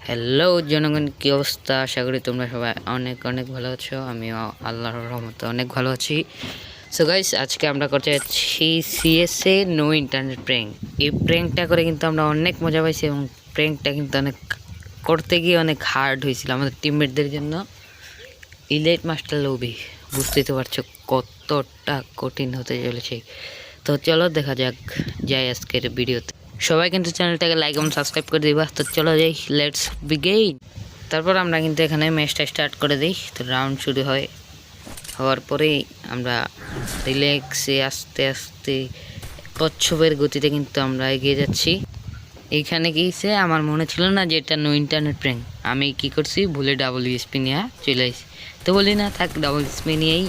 Hello জনগণ, কি অবস্থা? আশা করি তোমরা সবাই অনেক অনেক ভালো আছো। আমিও আল্লাহর রহমতে অনেক ভালো আছি। সো গাইস, আজকে আমরা করতে যাচ্ছি সিএসএ নো ইন্টারনেট প্র্যাঙ্ক। এই প্র্যাঙ্কটা করে কিন্তু আমরা অনেক মজা পাইছি এবং প্র্যাঙ্কটা কিন্তু অনেক করতে গিয়ে অনেক হার্ড হয়েছিল আমাদের টিমমেটদের জন্য। ইলাইট মাস্টার লবি, বুঝতেই তো পারছো কতটা কঠিন হতে চলেছে। তো চলো দেখা যাক যাই আজকের ভিডিওতে। সবাই কিন্তু চ্যানেলটাকে লাইক এবং সাবস্ক্রাইব করে দিবা। তো চলো যাই, লেটস বিগিন। তারপর আমরা কিন্তু এখানে ম্যাচটা স্টার্ট করে দিই। তো রাউন্ড শুরু হওয়ার পরেই আমরা রিল্যাক্সে আস্তে আস্তে কচ্ছপের গতিতে কিন্তু আমরা এগিয়ে যাচ্ছি। এইখানে গিয়েছে আমার মনে ছিল না যে এটা নো ইন্টারনেট প্র্যাঙ্ক। আমি কি করছি, ভুলে WSP নিয়ে চলে আসি। তো বলি না থাক, WSP নিয়েই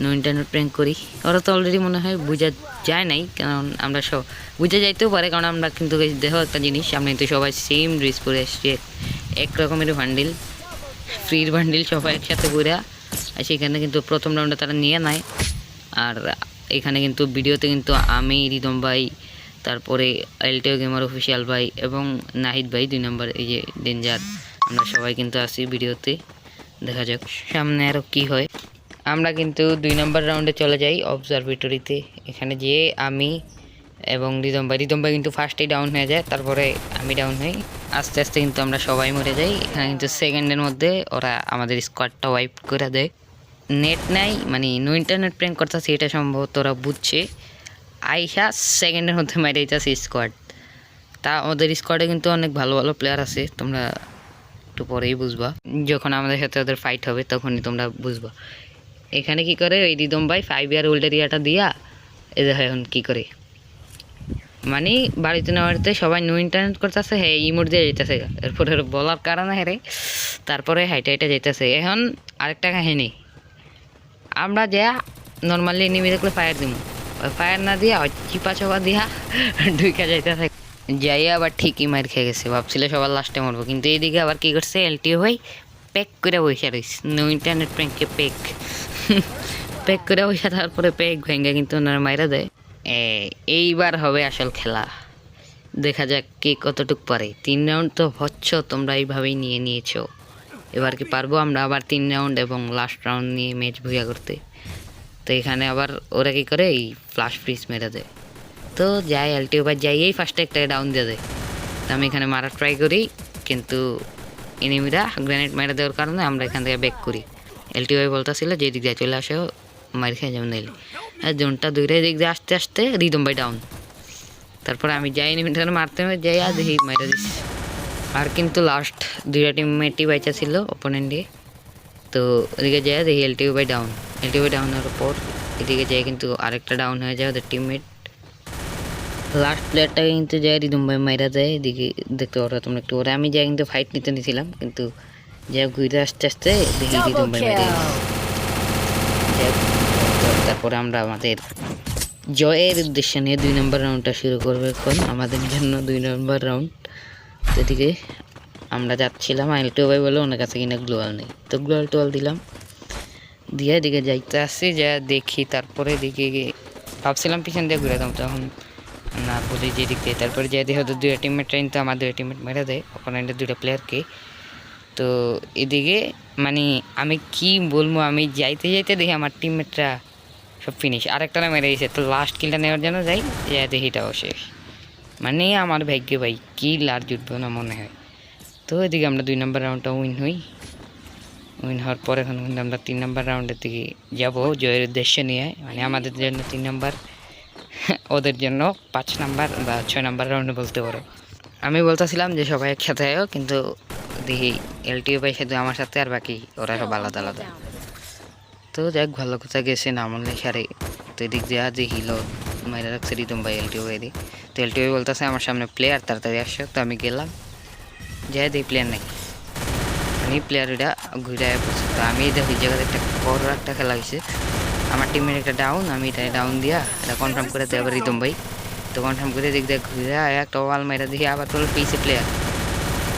নো ইন্টারনেট প্র্যাঙ্ক করি। ওরা তো অলরেডি মনে হয় বোঝা যায় নাই, কারণ আমরা সব বুঝে যাইতেও পারে, কারণ আমরা কিন্তু দেখো একটা জিনিস, আমরা কিন্তু সবাই সেম ড্রেস পরে আসছি, এক রকমের বান্ডিল, ফ্রির বান্ডিল সবাই একসাথে পরে। আর সেখানে কিন্তু প্রথম রাউন্ডে তারা নিয়ে নেয়। আর এখানে কিন্তু ভিডিওতে কিন্তু আমি, রিদম ভাই, তারপরে এলটিও গেমার অফিসিয়াল ভাই এবং নাহিদ ভাই 2 নম্বর, এই যে ডেঞ্জার, আমরা সবাই কিন্তু আসি ভিডিওতে। দেখা যাক সামনে আরও কী হয়। আমরা কিন্তু 2 নম্বর রাউন্ডে চলে যাই অবজারভেটরিতে। এখানে যেয়ে আমি এবং রিদম ভাই কিন্তু ফার্স্টেই ডাউন হয়ে যায়, তারপরে আমি ডাউন হই। আস্তে আস্তে কিন্তু আমরা সবাই মরে যাই। এখানে কিন্তু সেকেন্ডের মধ্যে ওরা আমাদের স্কোয়াডটা ওয়াইপ করে দেয়। নেট নাই, মানে নো ইন্টারনেট প্র্যাঙ্ক করতেছে এটা সম্ভবত ওরা বুঝছে। আইসা সেকেন্ডের মধ্যে মেরে দিতেছে স্কোয়াড। তা ওদের স্কোয়াডে কিন্তু অনেক ভালো ভালো প্লেয়ার আছে, তোমরা একটু পরেই বুঝবা। যখন আমাদের সাথে ওদের ফাইট হবে তখনই তোমরা বুঝবা। এখানে কি করে ওই রিদম ভাই 5 ইয়ার ওল্ড এরিয়াটা দিয়া এ দেখো এখন কী করে, মানে বাড়িতে না বাড়িতে সবাই নো ইন্টারনেট করতেছে, হ্যাঁ ইমোট দিয়ে যেতেছে। এরপরে বলার কারণে হেরে তারপরে হাইটা হাইটা যেতেছে। এখন আরেকটা কাহিনী, আমরা যা নর্মালি এনিমি দেখলে ফায়ার দিব, ফায়ার না দিয়া চিপা চাপা দিয়া ঢুকে যাইতেছে। যাই আবার ঠিকই মার খেয়ে গেছে, ভাবছিল সবার লাস্টে মরবো, কিন্তু এইদিকে আবার কী করছে, এলটিও ভাই প্যাক করে বসে রয়েছে। নো ইন্টারনেট প্র্যাঙ্কে প্যাক করে বসে, তারপরে প্যাক ভেঙে কিন্তু ওনারা মাইরা দেয়। এইবার হবে আসল খেলা, দেখা যাক কে কতটুক পারে। 3 রাউন্ড তো হচ্ছ, তোমরা এইভাবেই নিয়েছো। এবার কি পারবো আমরা আবার 3 রাউন্ড এবং লাস্ট রাউন্ড নিয়ে ম্যাচ ভুয়া করতে? তো এখানে আবার ওরা কী করে, এই ফ্লাশ ফ্রিজ মেরে দেয়। তো যাই এলটিও ভাই যাইয়েই ফার্স্টে একটা ডাউন দিয়ে দেয়। তো আমি এখানে মারার ট্রাই করি, কিন্তু এনিমিরা গ্রেনেড মেরে দেওয়ার কারণে আমরা এখান থেকে ব্যাক করি। এলটিও ভাই বলতেছিল যে দিক দিয়ে চলে আসে, মার খেয়ে যেমন দিলে। আর জোনটা দুইটা দিক দিয়ে আসতে আসতে রিদম ভাই ডাউন। তারপরে আমি যাই এনিমিটাকে মারতে যাই আর দেখি মেরে দিচ্ছি। আর কিন্তু লাস্ট 2টা টিমমেটই বাইচা ছিল অপোনেন্টে। তো ওদিকে যায় দেখি এলটিও ভাই ডাউন হওয়ার পর এদিকে যায় কিন্তু আরেকটা ডাউন হয়ে যায় ওদের টিমমেট। লাস্ট প্লেয়ারটাকে কিন্তু যায় রিদম ভাই মাইরা দেয়। এদিকে দেখতে পারো তোমরা একটু, ওরা আমি যাই কিন্তু ফাইট নিতে নিয়েছিলাম, কিন্তু যা ঘুরে আসতে আসতে দেখি রিদম ভাই মাইরা তারপরে আমরা আমাদের জয়ের উদ্দেশ্য নিয়ে 2 নম্বর রাউন্ডটা শুরু করবো। এখন আমাদের জন্য 2 নম্বর রাউন্ড। এদিকে আমরা যাচ্ছিলাম, এলটিও ভাই বলে ওনার কাছে কিনা গ্লোয়াল নেই, তো গ্লোয়াল টোয়াল দিলাম দিয়ে এদিকে যাইতে আসছি, যা দেখি তারপরে এদিকে ভাবছিলাম পিছন দিয়ে ঘুরে দাম, তখন না বলি যে দিক দিয়ে, তারপরে যাই দেখি ওদের 2টা টিমমেট কিন্তু আমার 2টা টিমমেট মেরে দেয় অপোনেন্টের 2টা প্লেয়ারকে। তো এদিকে মানে আমি কি বলবো, আমি যাইতে যাইতে দেখি আমার টিমমেটরা সব ফিনিশ, আরেকটা মেরে দিয়েছে। তো লাস্ট কিলটা নেওয়ার জন্য যাই দেখি এটাও শেষ। মানে আমার ভাগ্যে ভাই কিল আর জুটবো না মনে হয়। তো এদিকে আমরা 2 নম্বর রাউন্ডটা উইন হওয়ার পর এখন কিন্তু আমরা 3 নম্বর রাউন্ডের দিকে যাবো জয়ের উদ্দেশ্য নিয়ে, মানে আমাদের জন্য 3 নম্বর, ওদের জন্য 5 নম্বর বা 6 নম্বর রাউন্ডে বলতে পারো। আমি বলতেছিলাম যে সবাই একসাথে আয়ো, কিন্তু দেখি এলটিও ভাই শুধু আমার সাথে, আর বাকি ওরা সব আলাদা আলাদা। তো যাক ভালো কথা গেছে নাম লেখারে। তো এদিক দিয়ে দেখিল মাইরা রাখছে রিদম ভাই এলটিও ভাই দিয়ে। তো এলটিও ভাই বলতেছে আমার সামনে প্লেয়ার, তাড়াতাড়ি আসছো। তো আমি গেলাম, যাই দিই প্লেয়ার নাই, মানে প্লেয়ার ওইটা ঘুরে পড়ছে। তো আমি দেখি জায়গাতে একটা বড় একটা খেলা হয়েছে, আমার টিমের একটা ডাউন, আমি এটা ডাউন দিয়া এটা কনফার্ম করে দেয় আবার রিদম ভাই। তো কনফার্ম করে দিক দিয়ে ঘুরে একটা ওয়াল মাইরা দেখি আবার তোর পিসে প্লেয়ার।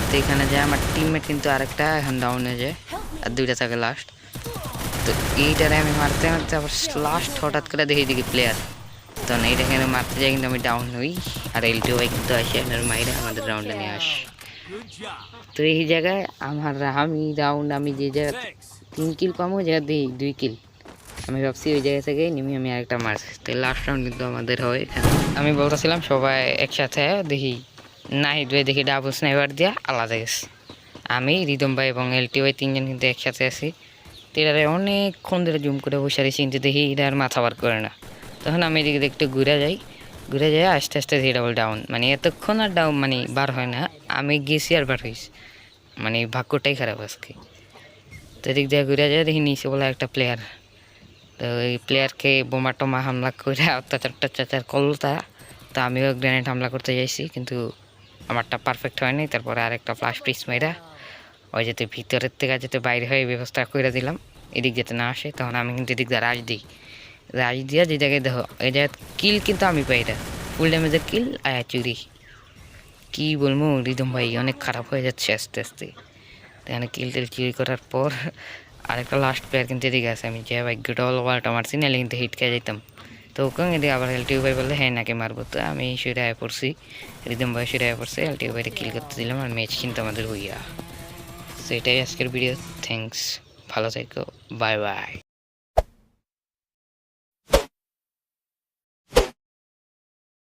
তো এখানে যায় আমার টিমমেট কিন্তু আরেকটা এখন ডাউন হয়ে যায়, আর 2টা থাকে লাস্ট। তো এইটারে আমি মারতে মারতে আবার লাস্ট হঠাৎ করে দেখি দিকে প্লেয়ার। তো এইটা এখানে মারতে যাই কিন্তু আমি ডাউন হই, আর এলটিও ভাই কিন্তু আসে মাইরে আমাদের রাউন্ডে নিয়ে আসে। তো এই জায়গায় আমি রাউন্ড আমি যে জায়গা 3 কিল পাবো জায়গা দিই 2 কিল আমি ভাবছি ওই জায়গা থেকে নেমে আমি আরেকটা মারছি তো লাস্ট রাউন্ড কিন্তু আমাদের হয় এখানে আমি বলতেছিলাম সবাই একসাথে দেখি নাহিদ ভাই দেখি ডাবল স্নাইপার দিয়া আলাদা গেছে আমি রিদম ভাই এবং এলটি ভাই 3 জন কিন্তু একসাথে আছি তো এটারে অনেকক্ষণ ধরে জুম করে বসে রয়েছি কিন্তু দেখি এটা আর মাথা বার করে না তখন আমি এদিকে একটু ঘুরে যাই আস্তে আস্তে ধীরে ডাবল ডাউন মানে এতক্ষণ আর ডাউন মানে বার হয় না আমি গেছি আর বার হয়েছি মানে ভাগ্যটাই খারাপ আজকে তো এদিক দিয়ে ঘুরে যায় দেখি নিচে বলে একটা প্লেয়ার তো এই প্লেয়ারকে বোমা টোমা হামলা করে অত্যাচার করলো তারা তো আমিও গ্রেনেড হামলা করতে যাইছি কিন্তু আমারটা পারফেক্ট হয়নি তারপরে আরেকটা ফ্লাশ পিস মেয়েরা ওই যাতে ভিতরের থেকে যাতে বাইরে হয়ে ব্যবস্থা করে দিলাম এদিক যাতে না আসে তখন আমি কিন্তু এদিক দিয়ে রাজ দিয়া যে জায়গায় দেখো এই জায়গায় কিল কিন্তু আমি পাই এটা ফুল ড্যামেজের কিল আয়া চুরি কী বলবো রিদম ভাই অনেক খারাপ হয়ে যাচ্ছে আস্তে আস্তে এখানে কিল টিল চুরি করার পর আরেকটা লাস্ট প্লেয়ার কিন্তু এদিকে আছে আমি যে ভাগ্যটা ওয়ালটা মারছি নাহলে কিন্তু হিট খেয়ে যেতাম তো ওকে এদিকে আবার এলটিউ ভাই বললে হ্যাঁ নাকি মারবো তো আমি সেটা আয় পড়ছি রিদম ভাই সেটা আয় পড়ছে এলটিউ ভাইটা কিল করতে দিলাম আর ম্যাচ কিন্তু আমাদের হইয়া তো এটাই আজকের ভিডিও থ্যাংকস ভালো থেকো বাই বাই